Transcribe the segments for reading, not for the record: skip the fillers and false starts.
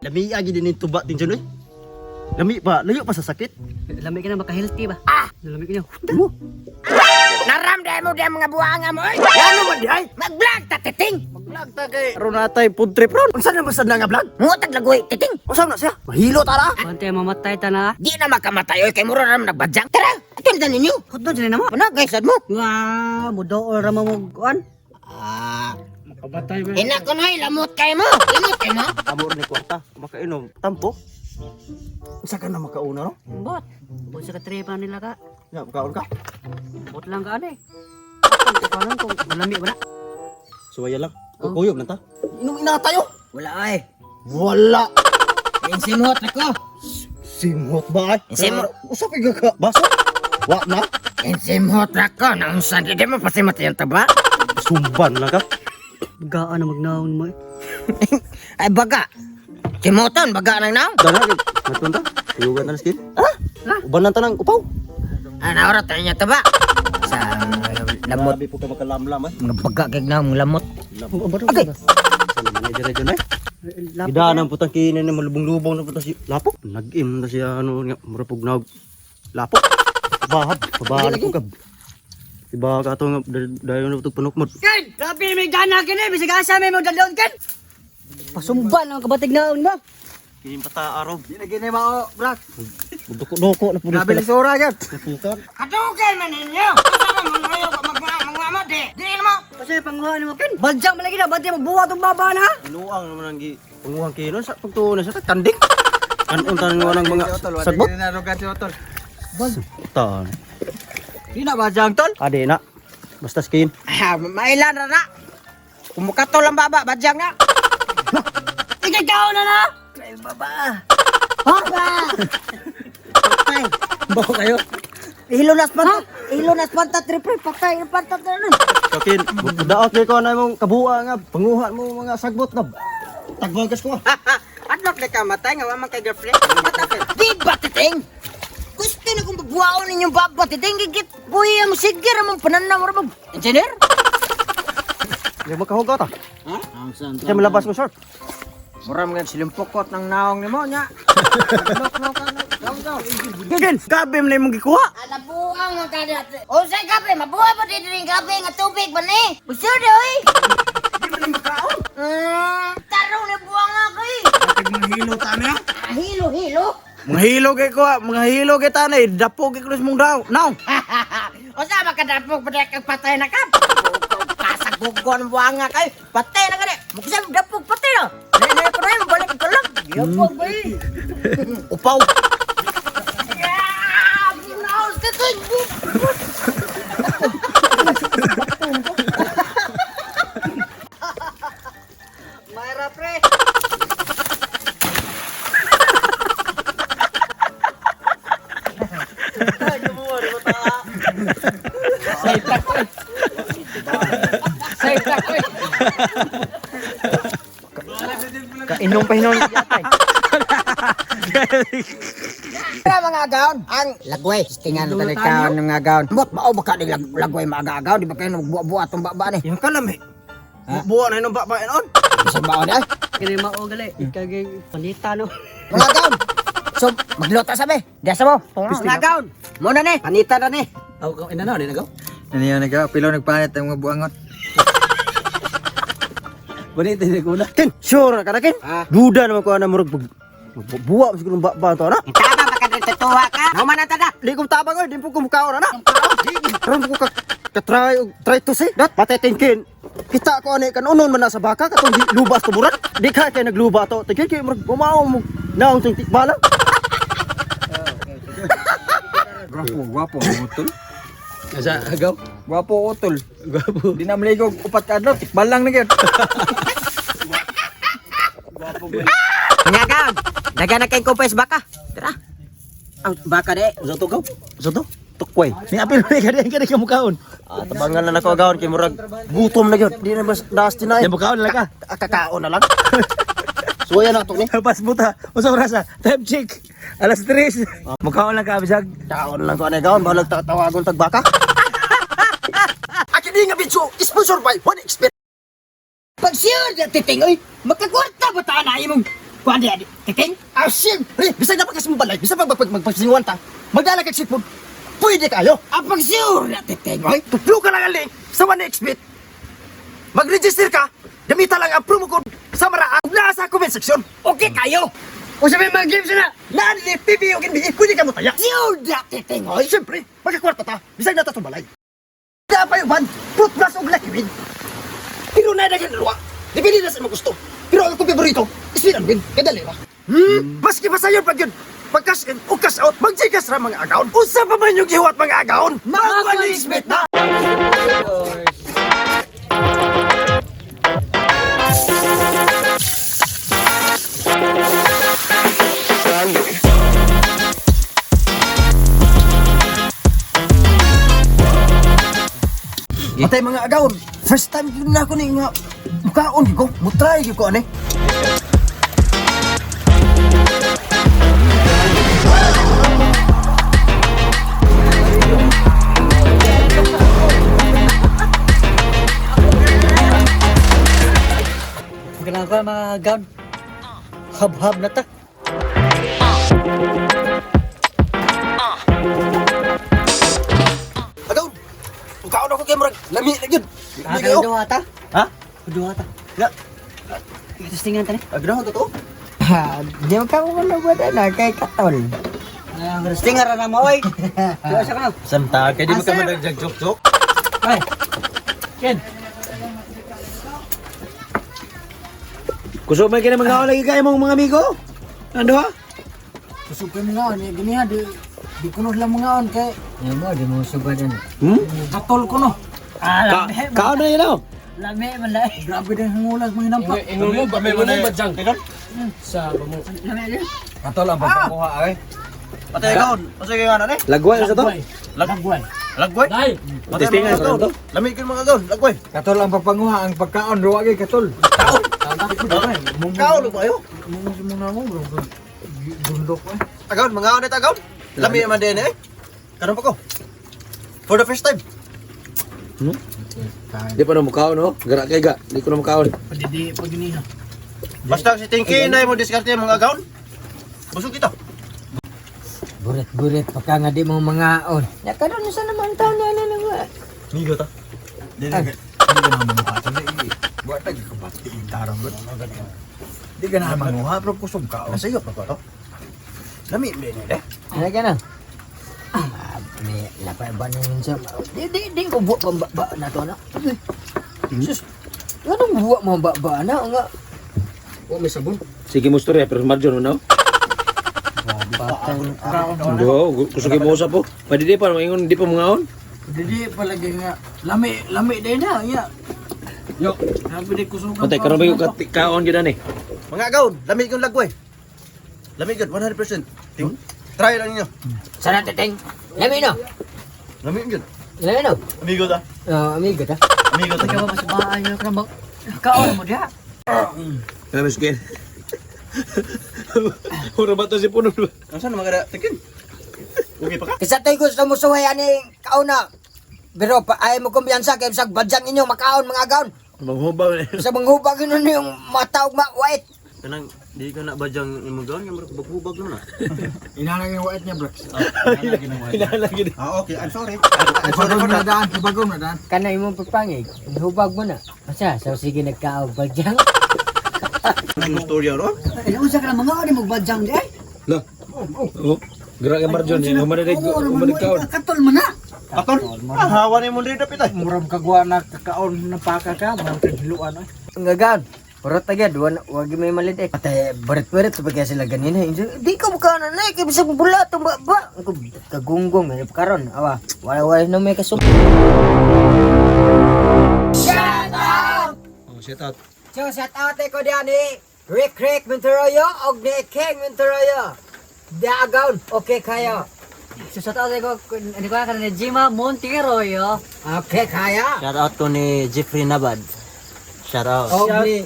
Lami agi din tuba din dyan, Lami pa, layo pa sa sakit. Lami ka na maka-healthy ba? Lami ka na. Naramdaman mo din mga buhanga mo. Ano mo dihay? Mag-vlog ta titing. Mag-vlog ta kay ron natay food trip ron. Unsa na basad na nga vlog? Ngutag lagoy titing. Unsa na siya? Mahilo tara. Bante mamatay ta na. Di na makamatay oy kay mura ram nagbadjang. Tara, atul na ninyo. Hudon sila na mo. Ano guys sad mo? Nga, mudo ra mo kuan. Makabatay ba? Ina ko noy lamot kay mo. Lamot kay mo. Amor ni kwarta, makainom, tampo. Unsa ka na makauna no? Bot. Bot sa katripa nila ka. Ya, makaon ka. Bot lang ka ani. Paano kung malami ba na? Suwaya lang. Kuyog na ta. Inom ina tayo. Wala ay. Wala. Insimot ako. Simhot ba ay? Simhot. Usa kay ka. Baso. Wa na. Insimot ako. Nang sa di mo pasimot yung taba. Sumban lang ka. Gaan na magnaon mo eh. Ay baga. Simoton baga nang naong. Dala kay matunta. Kuyugan na skin. Uban lang tanang upaw. Ana orat niya taba. Sa lamot. Labi po ka makalamlam ay. Mga baga kay naong lamot. Okay. Sa manager dyan ay. Gidaan ang putang kinin na malubong-lubong na putas lapok. Nag-im na siya ano nga marapog na lapok. Pabahad ko kab. Iba ka to nga dayon na putog panukmod. Ken, grabe may gana kini bisig asa may mo dalon ken. Pasumban ang kabatig naon mo. Kinin pata araw. Di na gini mao, brak. Doko na pulis Grabe ni sura gyud. Napukan. Kadugay man ninyo. Kasama mo kayo magmamot di. Di mo. Kasi panguhan mo ken. Badyang malagi na, badya magbuhat og baba na. Inuang naman ang panguhang kino sa pagtuon na sa kanding. Kanon tanan nga ng mga sagbot. Tan. Di na badyang tol. Ade na. Basta skin. Mailan na na. Kumukato lang baba badyang na. Ikaw na na. Ay baba. Baba. Patay. Bawa kayo. Ilunas pantat triple patay ng pantat na nun. Kakin, daot kay ko na mong kabuha nga panguhan mo mga sagbot na. Tagbagas ko. Adlok na ka matay nga wamang kay girlfriend. Di ba titing? Gusto na kong pagbuhaon ninyong baba titing gigit. Buhay ang sigir among pananaw ra mag engineer. Di makahugaw ta. Ha? Ang san. Kasi malabas ko short. Muram nga silimpokot ng naong nimo nya. Kakin, gabi mo na yung gikuha. Alabuang mo kada. O say gabi, mabuhay pa din ring gabi nga tubig ba ni? Gusto di oy. Di mo na makaon. Tarong na buwang nga kay. Mga hilo ta na. Hilo. Mga hilo kay ko, mga hilo kay tanay, dapo kay krus mong daw. Now. O sa makadapog pa kag patay na ka. Kasagugon buwang nga kay. Patay na gani. Muksa dapog patay na. Nay ko na balik ko lang. Yapog ba eh. Upaw. Naos ka to. Mayra pre. Kainom pa hinon yatay. Kaya mga agaon, ang lagway. Tingan ka ni kaon ng agaon. Bot, mao ba ka ni lagway mga agaon? Di ba kayo nagbuwa-buwa itong baba ni? Yung kalam eh. Buwa na hinong bakbain on. Isang baon ay? Kini mao gali. Ikagay panita no. Mga agaon. So, maglota sabi. Diyasa mo. Mga agaon. Muna ni, panita na ni. Aw, ina na, nagaw. Ano yun, pilaw nagpanit ang mga buangot. Bonito ni kuna. Ken, sure ka na ken. Duda naman ko na murag buwa siguro ng bakba to na. Tama ba ka dito tuwa ka? Nauman na tada. Di ko tabang oy, di po ko mukhaon na. Karon ko try to say that patetingkin. Kita ko ani kan unon man na sa baka katong lubas to buran. Di ka kay nagluba to. Tingkin kay murag bumaw mo naong sing tikbala. Gwapo, utol. Asa agaw? Gwapo, utol. Gwapo. Di na maligo, upat ka adlaw, tikbal lang na gyud. Mga agaon. Daga na kayong kupes baka. Tara. Ang baka de. Usa to gaw? Usa to? Tukway. Ni apil ni kadi ka mukhaon. Tabangan na nako agawon kay murag gutom na gyud. Di na bas das tinay. Ya mukhaon na ka. Kakaon na lang. Suya na to ni. Pas buta, usa rasa, time check. Alas 3. Mukhaon lang ka bisag. Kaon lang ko ani gawon balag tawagon tag baka. Akini nga bitso, sponsor by One Expert. Pag sure na titing oy. Magkakwarta ba ta na imong Kuan di titing. Siyempre, bisag na pagkas mo balay, bisag magpagsinuwan ta, magdala kag sipon, pwede kayo. Apag sure na titing. Ay, tutlo ka lang ang link sa 1xbet. Mag-register ka, gamita lang ang promo code sa Maraang nasa comment section. Okay kayo. O sabi mga games na. Nani, PBO, kinbi, pwede ka mo taya. Sure na titing. Ay, siyempre, magkakwarta ta, bisag na ta sa balay. Kaya pa yung van, toothbrush o black win. Pero na naging luwa, dipili na sa mga gusto. Pero ang kong favorito, spin and win, kadali ba? Maski ba sa'yo pag yun, pag-cash in o cash out, mag-gigas ra mga agaon. Usa pa man yung giwat mga agaon, mag-1xbet na! Patay mga agaon, first time yun na ako ni nga mukaon ko, mutry ko ane. Kailangan ko mga gown. Hab-hab na ta. Agaon, mukaon ako kay murag, lami na yun. Kadua ta. Ha? Kadua ta. Ya, Testingan ta ni. agdahan to to? Di mo ka ko na ba na kay katol. Testingan ra na mo oy. Diwa sa ka. Santa, kaya di mo ka madagjag-jok-jok. Ay. Ken. Kusog may kinamagawa lagi kayo mga amigo? Ano ha? Kusog kay mga on, gini ha di kuno lang mga on kay. Mo di mo sugadan. Katol ko no. Kao na yun oh. Lami man lai. Grabe din hangulas mga nampak. Ingulog ba may mga badyang? Sa mo. Lami din. Ato lang pagkuha ay. Patay agaon, pasay kayo ano ne? Lagway sa to? Lagway. Lagway? Dai. Patay Testingan mga sa agaon, to? lami kayo mga agaon, lagway. Katol ang pagpanguha ang pagkaon ruwa kay katol. Kaon ba kayo? Muna mo bro. Bundok ay. Agaon, mga agaon ito agaon. Lami naman din eh. Karon pa ko. For the first time. Di pa na mukhaon no? Gara kay ga. Di ko na mukhaon. Padidi pagini ha. Basta si Tinky na mo diskarte mga agaon. Busog kita. Buret-buret pagka nga di mo mga on. Nakaroon sa naman taon na na nga. Migo ta. Hindi ka na mamuha. Buat lagi ka pati tarong ba? Di ka na mamuha pero kusog ka. Nasayo pa ko to. Lami din eh. Ano ka na? May lapay ba nang siya? Di ko buat pambaba na to na. Sus. Anong buat mo ba na nga? O may sabon. Sige mo storya pero marjon no? Batang Do, kusugin mo usap po. Pwede di pa maingon di pa mangaon. Jadi palagi nga lami din na ya. Yo, grabe di kusog. Patay karon ba yung kaon gyud ani? Mga agaon, lami yung lagway. Lami yun, 100%. Try lang niyo. Sana teteng. Lami no. Lami yun. Lami no. Amigo ta. Amigo ta. Amigo ta. Ikaw mas maayo ka na kaon mo diha. Kaya miskin. Ora ba to si puno? Saan naman kada tikin? Okay pa ka? Kasi tayo gusto mo suway ani kaon na. Pero ay mo kumpiyansa kay bisag badyan inyo makaon mga gaon. Manghubang ni. Sa manghubag yun yung mataog wait. Kanang, di ka na badyang imugawan, yung magbubag mo na. Inalang yung white niya bro. Hinalagi ni. Okay, I'm sorry. I'm sorry for that. Bagong na daan. Kana imong pagpangig, hubag mo na. Asa, so sige nagkaog badyang. Ano storya ro? Ay, usa ka na mga ani mo badyang di ay. Lah. Oh. Gira kay marjon ni. Umanig kaon. Katol mo na. Aton? Hawa ni mo dito pitay. Muram kagwa na kakaon na paka ka, mga kagiluan ay. Ngagan. Parot agad, wag may malit eh. Patay, barit-barit sabagay sila ganina. Di ka mukha na na, kaya bisag bulat, ba? Kagunggong, may karon. Awa, wala na may kasum. Shout out! Oh, shout out. So, shout out ko diyan ni Rick Monteroyo og ni King Monteroyo. Diagaon, okay kayo. So, shout out ko, ano ko ka ni Jima Monteroyo. Okay kaya. Shout out ko ni Jeffrey Nabad. Shout out. Og ni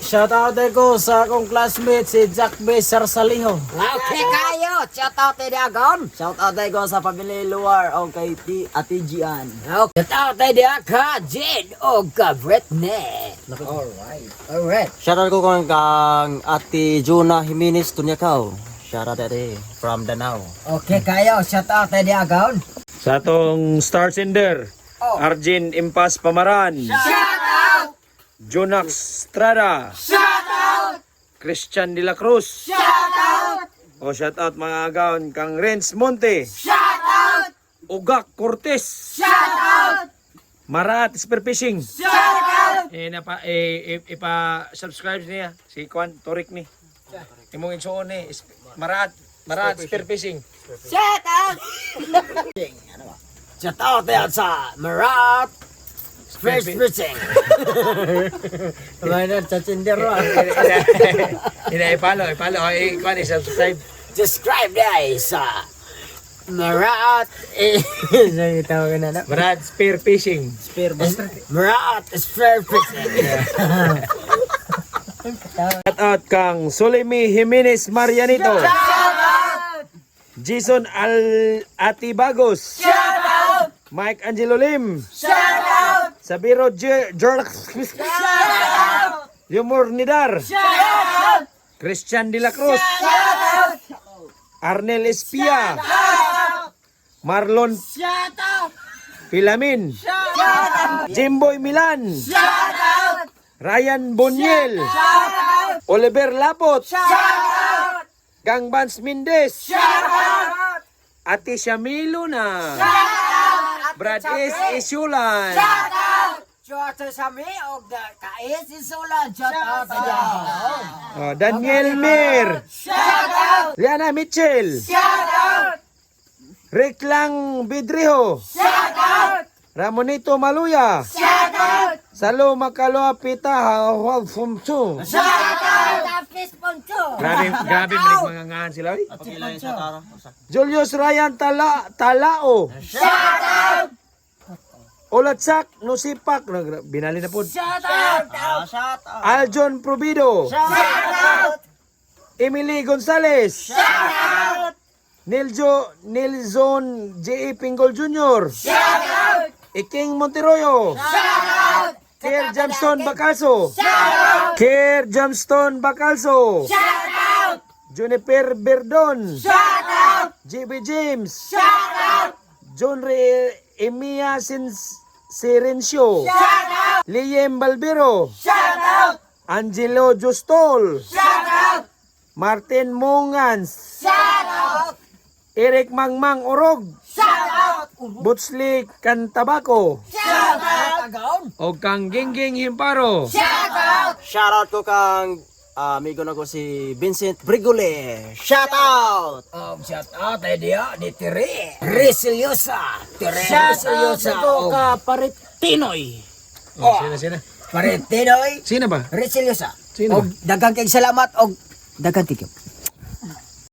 Shoutout ko sa akong classmate si Jack B. Sarsaliho. Okay kayo, shout out tayo diagon. Shoutout ko sa pamilya Luar o kay Ate Gian. Okay, shout out tayo diaka, Jed o Britney. Alright. Shoutout ko kang Ate Juna Jimenez Tunyakaw. Shoutout ate from Danao. Okay kayo, shout out tayo diagon. Sa atong Star Sender, Arjin Impas Pamaran. Shout out! Jonax Strada. Shout out! Christian De La Cruz. Shout out! O shoutout mga agaon kang Renz Monte. Shout out! Ugak Cortez. Shout out! Marat Spearfishing. Shout out! Ipa-subscribe niya si Kwan Torik ni. Imong igsuon ni Marat Spearfishing. Shout out! Shout out tayo sa Marat First Fishing. Mayroon sa Tindero. Ipalo, Kwan i-subscribe. Subscribe tayo sa Marat. Sa'yo tawagan na. Marat Spearfishing. Marat First Fishing. Shoutout kang Solemi Jimenez Marianito. Jason Atibagos. Shout out! Mike Angelo Lim. Shout out! Sabiro Jork. Shout out! Yumor Nidar. Shout out! Christian De La Cruz. Shout out! Arnel Espia. Marlon Shout out! Pilamin. Shout out! Jimboy Milan. Shout out! Ryan Boniel. Shout out! Oliver Lapot. Shout out! Gang Vance Mendez. Shout out! Ate Shamilo na. Shout out! Brad is Isulan. Shout out! Shout out sa mi og kais isulan. Shout out! Daniel Mir. Shout out! Liana Mitchell. Shout out! Rick Lang Bidriho. Shout out! Ramonito Maluya. Shout out! Salo Makaloa Pita Hawag Fumsu. Shout out! Tapis Poncho! Grabe mga ngangan sila. Oy. Pagkilay sa tara. Julius Ryan Talao. Shout out! Olatsak Nusipak. Binali na po. Shout out! Shout out. Aljon Provido. Shout out! Emily Gonzalez. Shout out! Nilzon J.E. Pingol Jr. Shout out! Iking Monteroyo. Shout out! Kier Jamston Bacalso. Shout out! Kier Jamston Bacalso. Shout out! Juniper Berdon. Shout out! JB James. Shout out! John Ray Emia Sirencio. Shout out! Liam Balbero. Shout out! Angelo Justol. Shout out! Martin Mongans. Shout out! Eric Mangmang Orog. Shout out! Butsli Cantabaco. Shout out! O kang Gingging Himparo. Shout out! Shoutout ko kang amigo na ko si Vincent Brigole. Shoutout! Shout out ay dia di Tire Resiliosa. Tire Resiliosa. Parit Tinoy. Sina? Parentinoy Sino ba? Resiliosa. Sino? Og daghang kay salamat og daghang tikip.